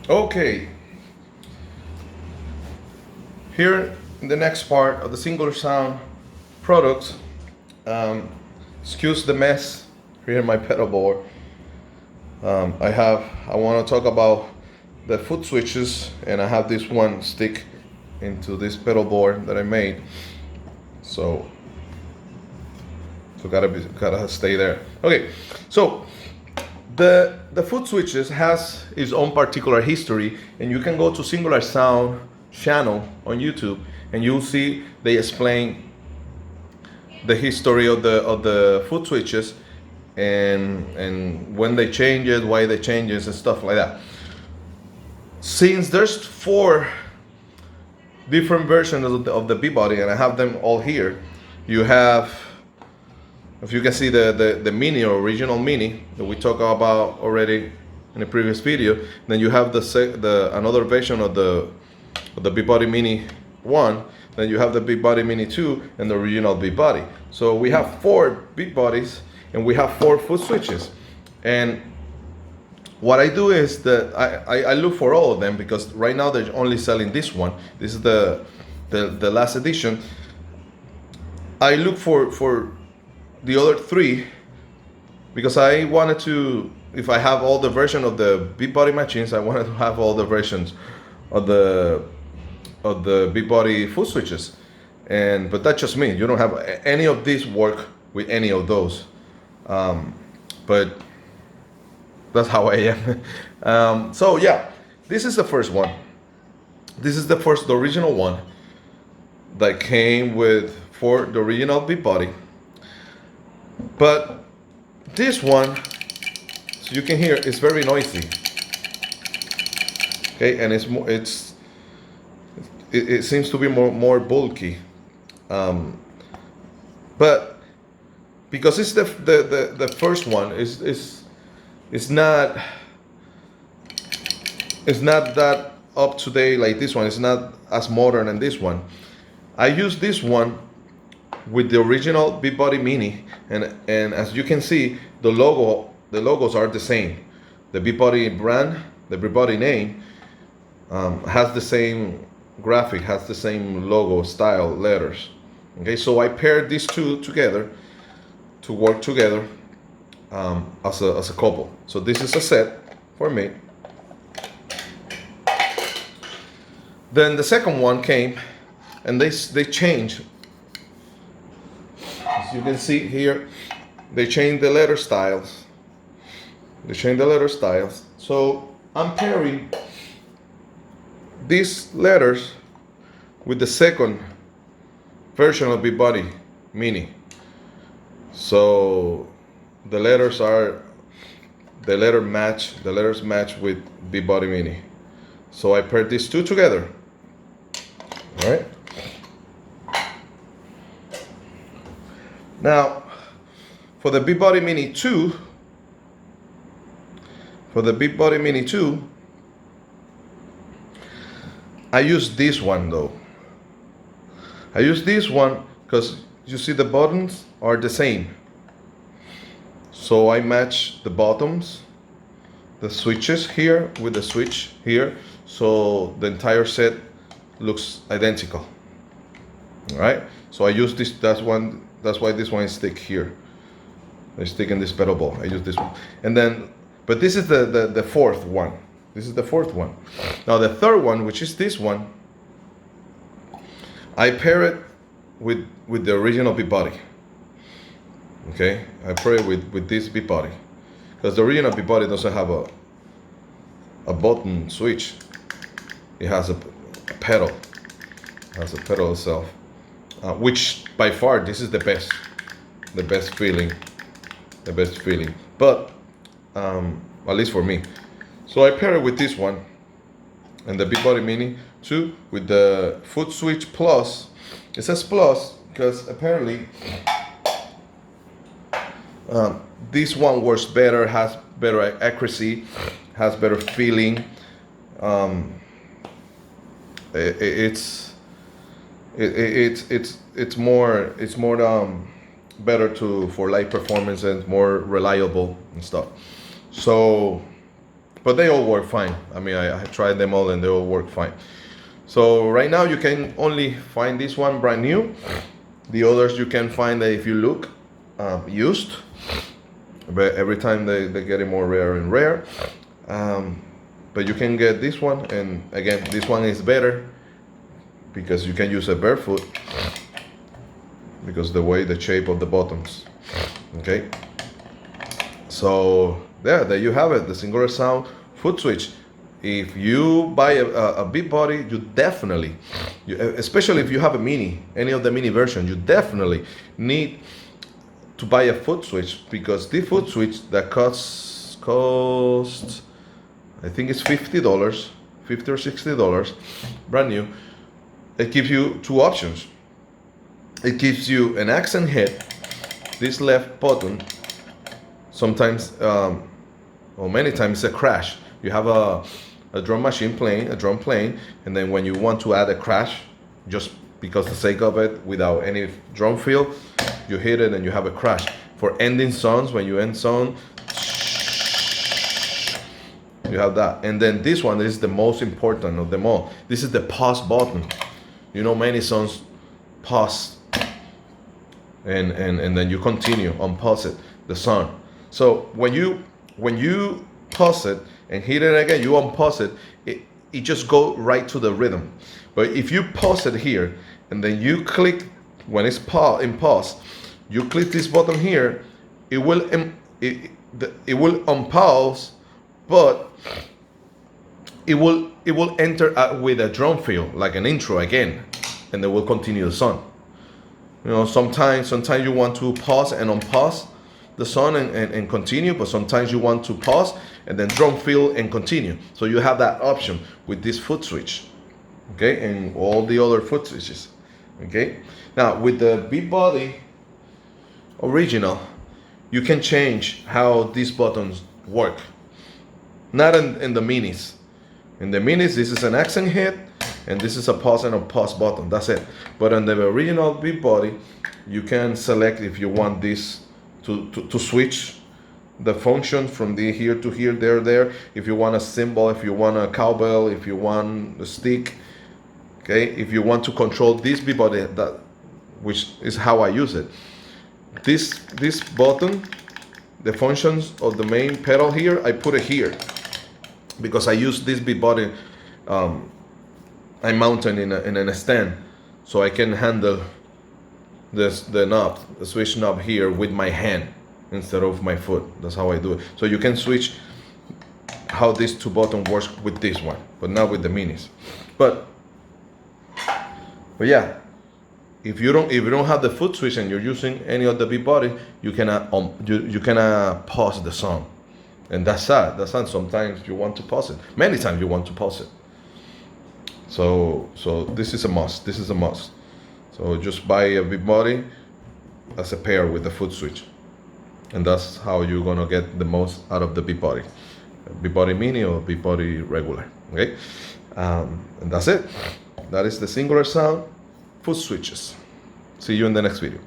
Okay, here in the next part of the singular sound products, um, excuse the mess here in my pedal board. I want to talk about the foot switches, and I have this one stick into this pedal board that I made. So gotta stay there. Okay, so the foot switches has its own particular history, and you can go to Singular Sound channel on YouTube, and you'll see they explain the history of the foot switches, and when they change it, why they change it, and stuff like that. Since there's four different versions of the B-body, and I have them all here. You have, if you can see the mini or original mini that we talked about already in the previous video. Then you have the another version of the B-body mini 1. Then you have the B-body mini 2 and the original B-body. So we have 4 B-bodies and we have 4 foot switches. And what I do is that I look for all of them, because right now they're only selling this one. This is the last edition. I look for the other 3 because I wanted to, if I have all the version of the B-body machines, I wanted to have all the versions of the B-body foot switches. But that's just me. You don't have any of these work with any of those. But that's how I am. So yeah, this is the first one. This is the original one that came for the original B-body. But this one, so you can hear, it's very noisy. Okay, and it seems to be more bulky. But because it's the first one, it's not that up to date like this one. It's not as modern as this one. I use this one with the original B-body mini, and as you can see, the logos are the same. The B-body brand, the B-body name, has the same graphic, has the same logo style letters. Okay, so I paired these two together to work together as a couple. So this is a set for me. Then the second one came, and they changed. As you can see here, they changed the letter styles. So I'm pairing these letters with the second version of B-body mini. So the letters match with B-body mini. So I paired these two together. All right. Now, for the B-body mini 2, I use this one though. I use this one because you see the buttons are the same. So I match the bottoms, the switches here with the switch here, so the entire set looks identical. All right. So I use this. That's why this one is stick here. I stick in this pedal ball. I use this one, and then, but this is the fourth one. This is the fourth one. Now the third one, which is this one, I pair it with the original B-body. Okay, I pair it with this B-body, because the original B-body doesn't have a button switch. It has a pedal. It has a pedal itself, which by far this is the best feeling. But at least for me. So I pair it with this one and the B-body mini 2 with the foot switch plus. It says plus because apparently this one works better, has better accuracy, has better feeling. It's more better for live performance and more reliable and stuff. So but they all work fine. I mean, I tried them all and they all work fine. So right now you can only find this one brand new. The others you can find that if you look used, but every time they're getting more rare and rare. But you can get this one, and again, this one is better because you can use it barefoot because the shape of the buttons. Okay. So there you have it, the singular sound foot switch. If you buy a big body, you definitely, especially if you have a mini, any of the mini version, you definitely need to buy a foot switch, because the foot switch that costs I think it's $50, $50 or $60, brand new. It gives you two options. It gives you an accent hit, this left button. Sometimes, or many times, it's a crash. You have a drum machine playing, a drum playing, and then when you want to add a crash, just because the sake of it, without any drum feel, you hit it and you have a crash. For ending songs, when you end song, you have that. And then this one is the most important of them all. This is the pause button. You know, many songs pause, and then you continue, unpause it, the song. So when you pause it and hit it again, you unpause it just go right to the rhythm. But if you pause it here and then you click when it's in pause, you click this button here, it will unpause, but it will enter with a drum fill, like an intro again, and then we'll continue the song. You know, sometimes you want to pause and unpause the song and continue, but sometimes you want to pause and then drum fill and continue. So you have that option with this foot switch, okay, and all the other foot switches, okay. Now with the Beat Body original, you can change how these buttons work. Not in the minis. In the minis, this is an accent hit, and this is a pause and a pause button. That's it. But on the original Beat Body, you can select if you want this to switch the function from the here to here, there. If you want a cymbal, if you want a cowbell, if you want a stick, okay. If you want to control this Beat Body, which is how I use it. This button, the functions of the main pedal here, I put it here because I use this Beat Body. I mount it in a stand, so I can handle the switch knob here with my hand instead of my foot. That's how I do it. So you can switch how these two buttons works with this one, but not with the minis. But yeah, if you don't have the foot switch and you're using any of the Beat Body, you cannot pause the song, and that's sad. Sometimes you want to pause it. Many times you want to pause it. So this is a must. This is a must. So just buy a Beat Body as a pair with the foot switch, and that's how you're gonna get the most out of the Beat Body, Beat Body Mini or Beat Body regular. Okay, and that's it. That is the singular sound foot switches. See you in the next video.